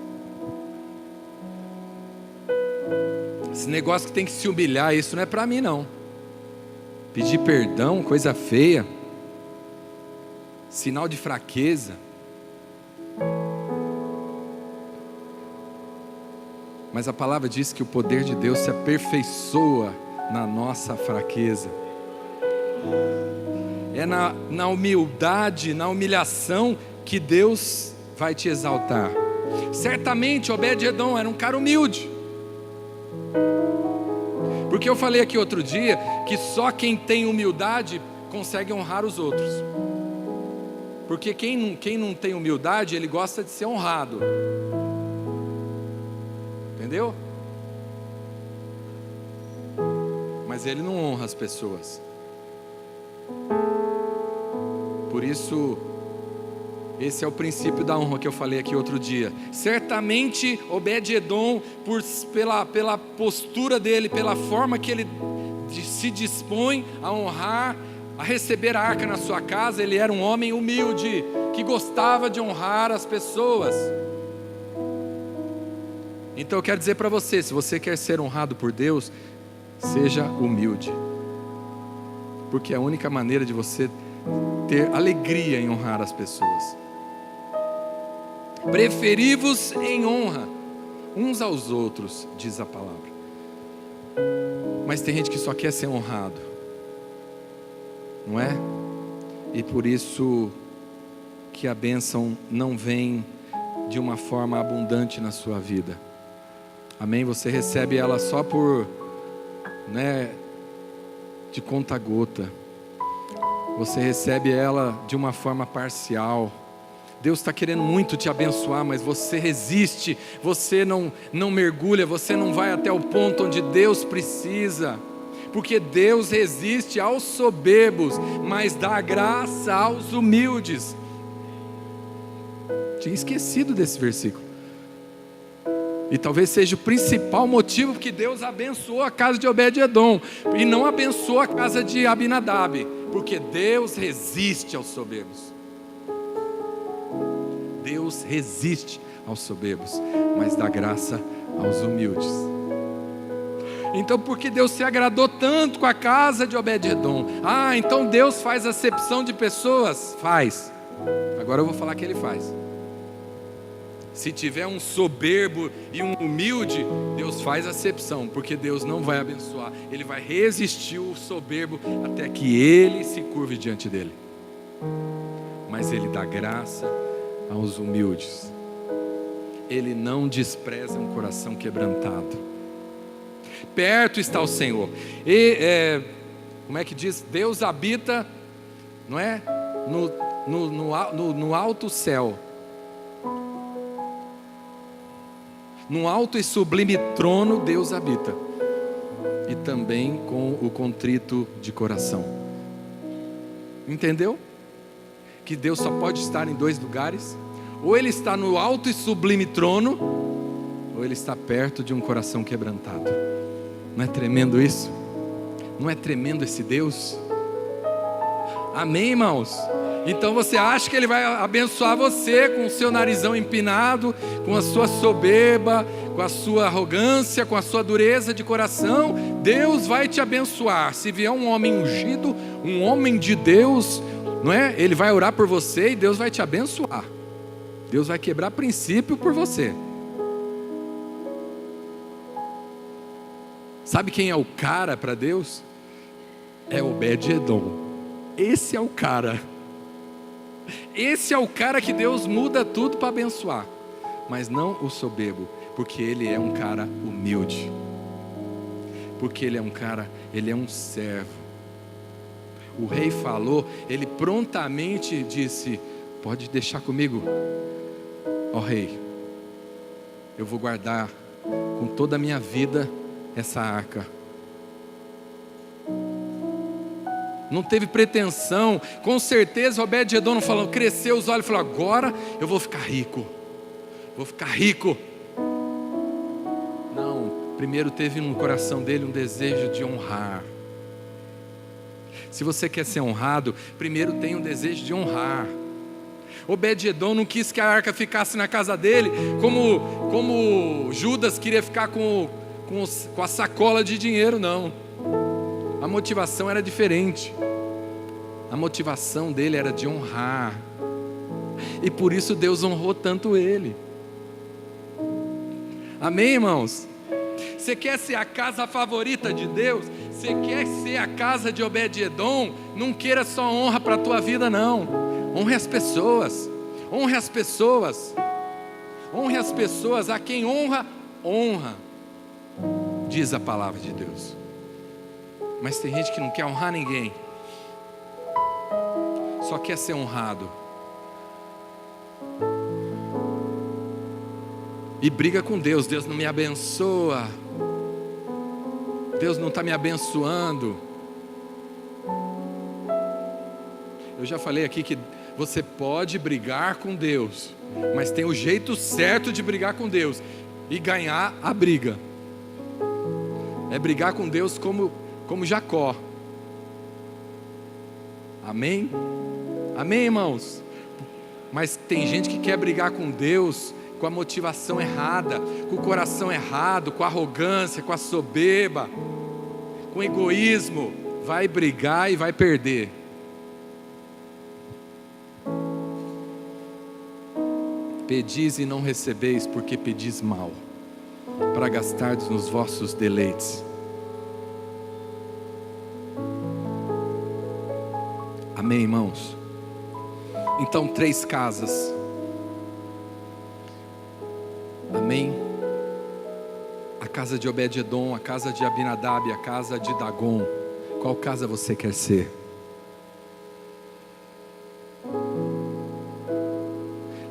S1: Esse negócio que tem que se humilhar, isso não é para mim não. Pedir perdão, coisa feia, sinal de fraqueza. Mas a palavra diz que o poder de Deus se aperfeiçoa na nossa fraqueza. É na humildade, na humilhação que Deus vai te exaltar. Certamente Obed-Edom era um cara humilde, porque eu falei aqui outro dia que só quem tem humildade consegue honrar os outros. Porque quem não tem humildade, ele gosta de ser honrado. Entendeu? Mas ele não honra as pessoas. Por isso, esse é o princípio da honra que eu falei aqui outro dia. Certamente Obed-Edom, pela postura dele, pela forma que ele se dispõe a honrar a receber a arca na sua casa, ele era um homem humilde, que gostava de honrar as pessoas. Então eu quero dizer para você, se você quer ser honrado por Deus, seja humilde, porque é a única maneira de você ter alegria em honrar as pessoas. Preferi-vos em honra uns aos outros, diz a palavra. Mas tem gente que só quer ser honrado, não é? E por isso que a bênção não vem de uma forma abundante na sua vida. Amém? Você recebe ela só por, de conta-gota. Você recebe ela de uma forma parcial. Deus está querendo muito te abençoar, mas você resiste, você não mergulha, você não vai até o ponto onde Deus precisa. Porque Deus resiste aos soberbos, mas dá graça aos humildes. Tinha esquecido desse versículo. E talvez seja o principal motivo porque Deus abençoou a casa de Obed-edom e não abençoou a casa de Abinadab, porque Deus resiste aos soberbos. Deus resiste aos soberbos, mas dá graça aos humildes. Então, porque Deus se agradou tanto com a casa de Obed-edom? Então Deus faz acepção de pessoas? Faz. Agora eu vou falar que Ele faz. Se tiver um soberbo e um humilde, Deus faz acepção, porque Deus não vai abençoar. Ele vai resistir o soberbo até que ele se curve diante dele. Mas Ele dá graça aos humildes. Ele não despreza um coração quebrantado. Perto está o Senhor. Como é que diz? Deus habita, não é? No alto céu. No alto e sublime trono Deus habita. E também com o contrito de coração. Entendeu? Que Deus só pode estar em dois lugares. Ou Ele está no alto e sublime trono, ou Ele está perto de um coração quebrantado. Não é tremendo isso? Não é tremendo esse Deus? Amém, irmãos? Então você acha que Ele vai abençoar você com o seu narizão empinado, com a sua soberba, com a sua arrogância, com a sua dureza de coração? Deus vai te abençoar. Se vier um homem ungido, um homem de Deus, não é? Ele vai orar por você e Deus vai te abençoar. Deus vai quebrar princípio por você. Sabe quem é o cara para Deus? É Obed-edom. Esse é o cara. Esse é o cara que Deus muda tudo para abençoar. Mas não o soberbo, porque ele é um cara humilde. Porque ele é um cara, ele é um servo. O rei falou, ele prontamente disse: pode deixar comigo, ó rei. Eu vou guardar com toda a minha vida essa arca. Não teve pretensão. Com certeza Obed-edom não falou, cresceu os olhos e falou: agora eu vou ficar rico. Vou ficar rico. Não, primeiro teve no coração dele um desejo de honrar. Se você quer ser honrado, primeiro tem um desejo de honrar. Obed-edom não quis que a arca ficasse na casa dele, como Judas queria ficar com a sacola de dinheiro, não. A motivação era diferente. A motivação dele era de honrar. E por isso Deus honrou tanto ele. Amém, irmãos? Você quer ser a casa favorita de Deus? Você quer ser a casa de Obed-edom? Não queira só honra para a tua vida, não. Honre as pessoas. Honre as pessoas. Honre as pessoas. A quem honra, honra. Diz a palavra de Deus. Mas tem gente que não quer honrar ninguém, só quer ser honrado. E briga com Deus. Deus não me abençoa. Deus não está me abençoando. Eu já falei aqui que você pode brigar com Deus, mas tem o jeito certo de brigar com Deus e ganhar a briga. É brigar com Deus como Jacó. Amém? Amém, irmãos? Mas tem gente que quer brigar com Deus com a motivação errada, com o coração errado, com a arrogância, com a soberba, com o egoísmo. Vai brigar e vai perder. Pedis e não recebeis, porque pedis mal, para gastardes nos vossos deleites. Amém, irmãos? Então, 3 casas. Amém? A casa de Obed-edom, a casa de Abinadab, a casa de Dagon. Qual casa você quer ser?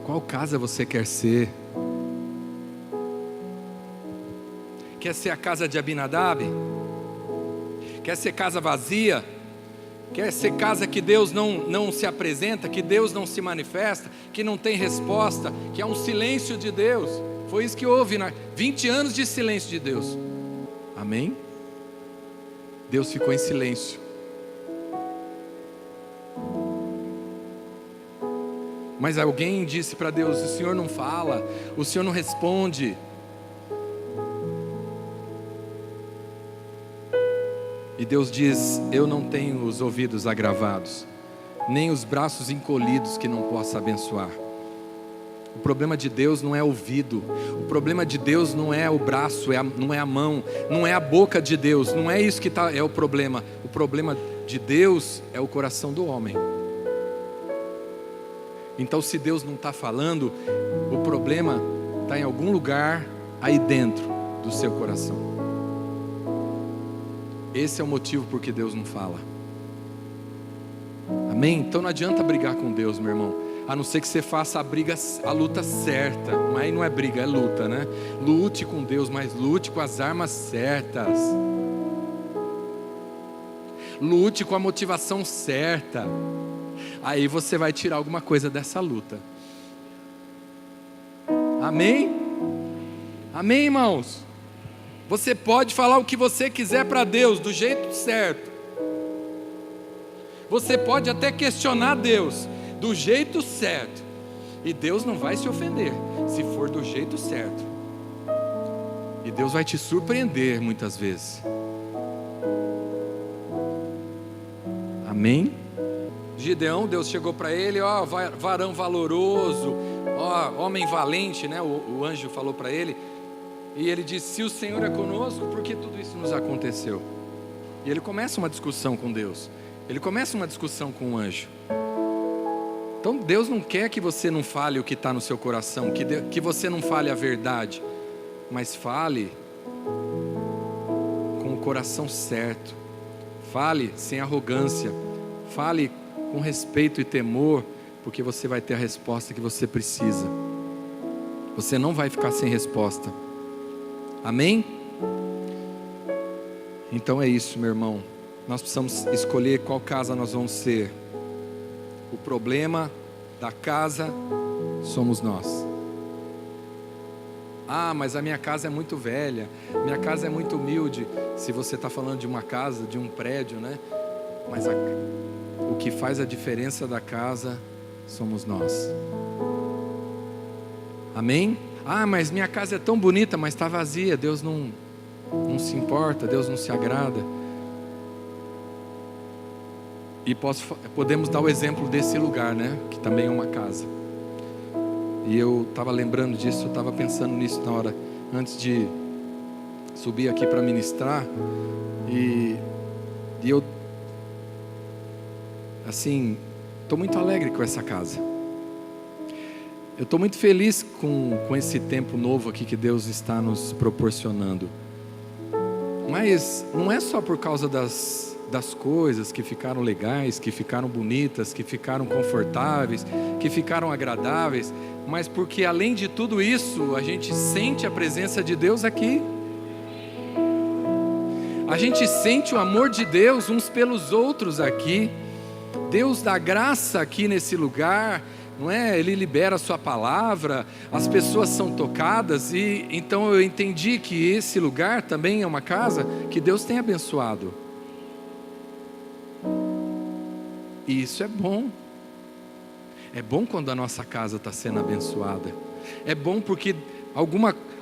S1: Qual casa você quer ser? Quer ser a casa de Abinadab? Quer ser casa vazia? Quer ser casa que Deus não se apresenta, que Deus não se manifesta, que não tem resposta, que é um silêncio de Deus? Foi isso que houve, 20 anos de silêncio de Deus. Amém? Deus ficou em silêncio. Mas alguém disse para Deus: o Senhor não fala, o Senhor não responde. E Deus diz: eu não tenho os ouvidos agravados, nem os braços encolhidos que não possa abençoar. O problema de Deus não é ouvido, o problema de Deus não é o braço, não é a mão, não é a boca de Deus, não é isso que é o problema. O problema de Deus é o coração do homem. Então, se Deus não está falando, o problema está em algum lugar aí dentro do seu coração. Esse é o motivo por que Deus não fala. Amém? Então não adianta brigar com Deus, meu irmão, a não ser que você faça a luta certa. Mas não é briga, é luta, né? Lute com Deus, mas lute com as armas certas. Lute com a motivação certa. Aí você vai tirar alguma coisa dessa luta. Amém? Amém, irmãos? Você pode falar o que você quiser para Deus, do jeito certo. Você pode até questionar Deus, do jeito certo. E Deus não vai se ofender, se for do jeito certo. E Deus vai te surpreender muitas vezes. Amém? Gideão, Deus chegou para ele: ó, varão valoroso, ó, homem valente, né? O anjo falou para ele. E ele disse: se o Senhor é conosco, por que tudo isso nos aconteceu? E ele começa uma discussão com Deus. Ele começa uma discussão com o anjo. Então Deus não quer que você não fale o que está no seu coração, que você não fale a verdade, mas fale com o coração certo. Fale sem arrogância. Fale com respeito e temor, porque você vai ter a resposta que você precisa. Você não vai ficar sem resposta. Amém? Então é isso, meu irmão. Nós precisamos escolher qual casa nós vamos ser. O problema da casa somos nós. Ah, mas a minha casa é muito velha, minha casa é muito humilde. Se você está falando de uma casa, de um prédio, né? Mas o que faz a diferença da casa somos nós. Amém? Ah, mas minha casa é tão bonita, mas está vazia. Deus não se importa, Deus não se agrada. E podemos dar o exemplo desse lugar, né? Que também é uma casa. E eu estava lembrando disso, eu estava pensando nisso na hora, antes de subir aqui para ministrar. E eu, assim, estou muito alegre com essa casa. Eu estou muito feliz com esse tempo novo aqui que Deus está nos proporcionando. Mas não é só por causa das coisas que ficaram legais, que ficaram bonitas, que ficaram confortáveis, que ficaram agradáveis, mas porque além de tudo isso, a gente sente a presença de Deus aqui. A gente sente o amor de Deus uns pelos outros aqui. Deus dá graça aqui nesse lugar, não é? Ele libera a sua palavra, as pessoas são tocadas. E então eu entendi que esse lugar também é uma casa que Deus tem abençoado. E isso é bom. É bom quando a nossa casa está sendo abençoada. É bom porque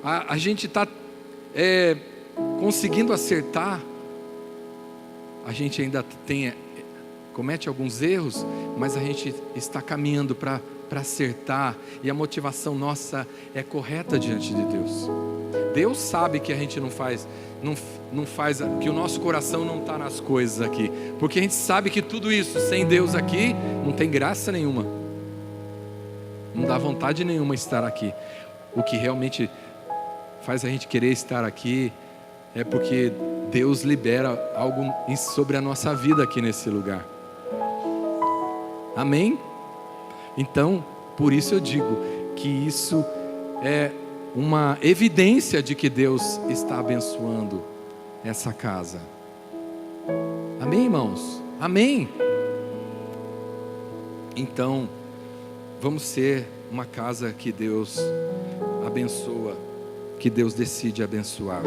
S1: a gente está conseguindo acertar. A gente ainda comete alguns erros, mas a gente está caminhando para acertar. E a motivação nossa é correta diante de Deus. Deus sabe que a gente não faz, que o nosso coração não está nas coisas aqui. Porque a gente sabe que tudo isso, sem Deus aqui, não tem graça nenhuma. Não dá vontade nenhuma estar aqui. O que realmente faz a gente querer estar aqui é porque Deus libera algo sobre a nossa vida aqui nesse lugar. Amém? Então, por isso eu digo que isso é uma evidência de que Deus está abençoando essa casa. Amém, irmãos? Amém? Então, vamos ser uma casa que Deus abençoa, que Deus decide abençoar,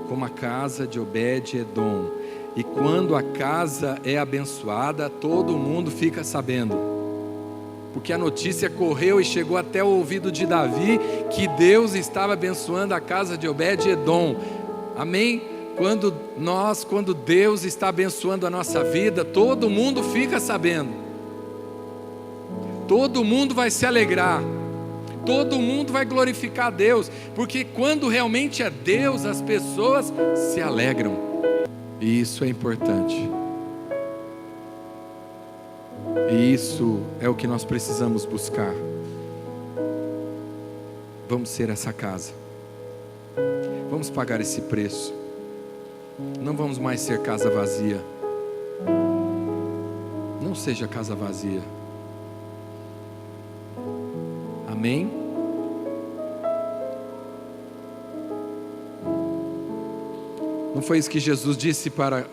S1: como a casa de Obed-Edom. E quando a casa é abençoada, todo mundo fica sabendo, porque a notícia correu e chegou até o ouvido de Davi, que Deus estava abençoando a casa de Obed-Edom. Amém? Quando Deus está abençoando a nossa vida, todo mundo fica sabendo, todo mundo vai se alegrar, todo mundo vai glorificar a Deus, porque quando realmente é Deus, as pessoas se alegram, e isso é importante, e isso é o que nós precisamos buscar. Vamos ser essa casa, vamos pagar esse preço, não vamos mais ser casa vazia. Não seja casa vazia. Amém? Não foi isso que Jesus disse para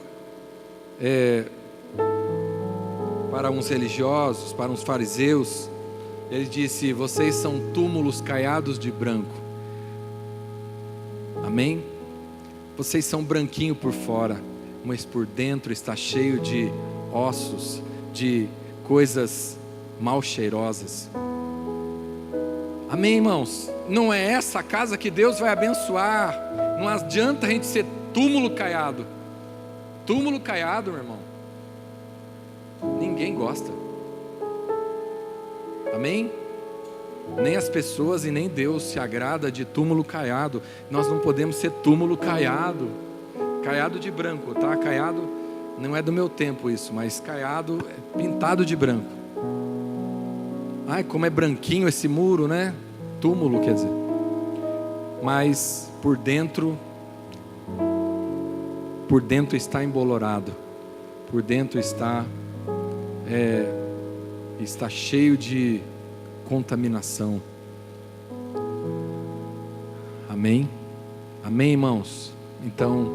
S1: uns religiosos, para uns fariseus? Ele disse: vocês são túmulos caiados de branco. Amém? Vocês são branquinho por fora, mas por dentro está cheio de ossos, de coisas mal cheirosas. Amém, irmãos? Não é essa a casa que Deus vai abençoar. Não adianta a gente ser túmulo caiado. Túmulo caiado, meu irmão, ninguém gosta. Amém? Nem as pessoas e nem Deus se agrada de túmulo caiado. Nós não podemos ser túmulo caiado. Caiado de branco, tá? Caiado não é do meu tempo isso, mas caiado é pintado de branco. Ai, como é branquinho esse muro, né? Túmulo, quer dizer. Mas por dentro está embolorado. Por dentro está cheio de contaminação. Amém? Amém, irmãos? Então,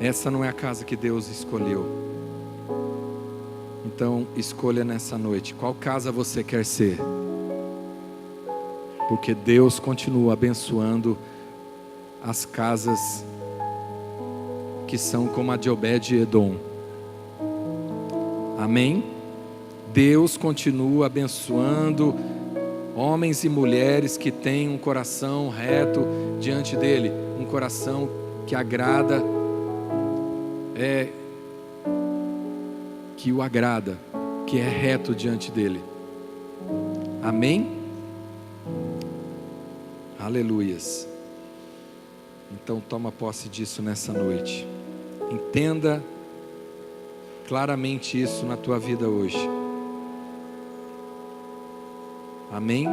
S1: essa não é a casa que Deus escolheu. Então, escolha nessa noite qual casa você quer ser, porque Deus continua abençoando as casas que são como a de Obed-Edom. Amém? Deus continua abençoando homens e mulheres que têm um coração reto diante dele, um coração que agrada, que o agrada, que é reto diante dele. Amém? Aleluias. Então toma posse disso nessa noite. Entenda claramente isso na tua vida hoje. Amém?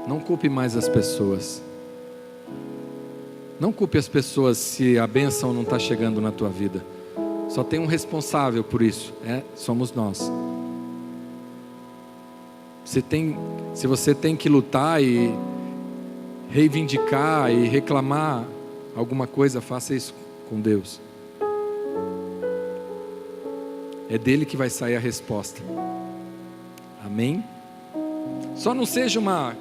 S1: Não culpe mais as pessoas. Não culpe as pessoas se a bênção não está chegando na tua vida. Só tem um responsável por isso, somos nós. Se você tem que lutar e reivindicar e reclamar alguma coisa, faça isso com Deus. É dele que vai sair a resposta. Amém? Só não seja uma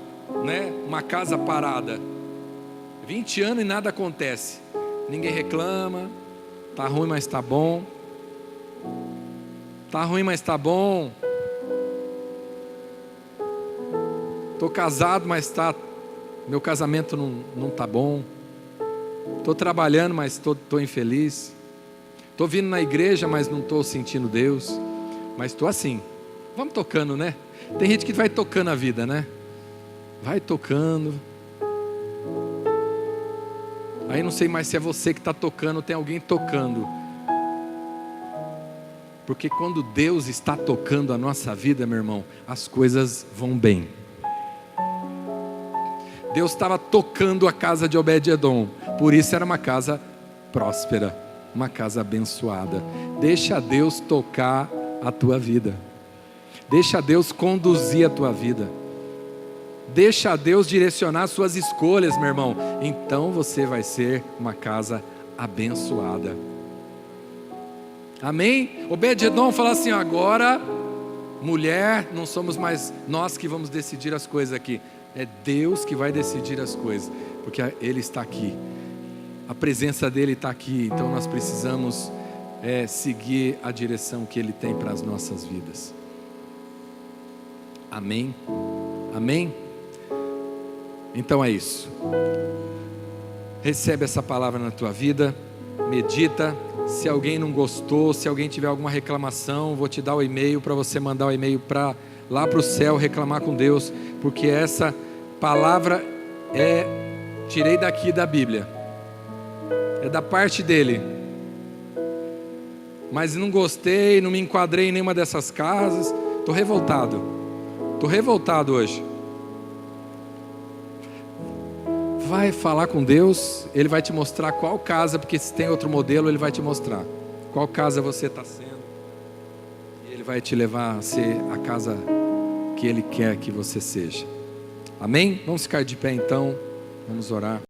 S1: casa parada. 20 anos e nada acontece. Ninguém reclama. Tá ruim, mas tá bom. Tá ruim, mas tá bom. Tô casado, mas meu casamento não tá bom. Tô trabalhando, mas tô infeliz. Tô vindo na igreja, mas não tô sentindo Deus. Mas tô assim. Vamos tocando, né? Tem gente que vai tocando a vida, né? Vai tocando. Aí não sei mais se é você que está tocando ou tem alguém tocando. Porque quando Deus está tocando a nossa vida, meu irmão, as coisas vão bem. Deus estava tocando a casa de Obed-edom, por isso era uma casa próspera, uma casa abençoada. Deixa Deus tocar a tua vida. Deixa Deus conduzir a tua vida. Deixa Deus direcionar as suas escolhas, meu irmão. Então você vai ser uma casa abençoada. Amém? Obed-edom fala assim: agora, mulher, não somos mais nós que vamos decidir as coisas aqui. É Deus que vai decidir as coisas. Porque Ele está aqui. A presença dEle está aqui. Então nós precisamos seguir a direção que Ele tem para as nossas vidas. Amém? Amém? Então é isso. Recebe essa palavra na tua vida, medita. Se alguém não gostou, se alguém tiver alguma reclamação, vou te dar o e-mail para você mandar o e-mail lá para o céu, reclamar com Deus, porque essa palavra tirei daqui da Bíblia, é da parte dele, mas não gostei, não me enquadrei em nenhuma dessas casas, estou revoltado hoje. Vai falar com Deus, Ele vai te mostrar qual casa, porque se tem outro modelo, Ele vai te mostrar qual casa você está sendo, e Ele vai te levar a ser a casa que Ele quer que você seja. Amém? Vamos ficar de pé então, vamos orar.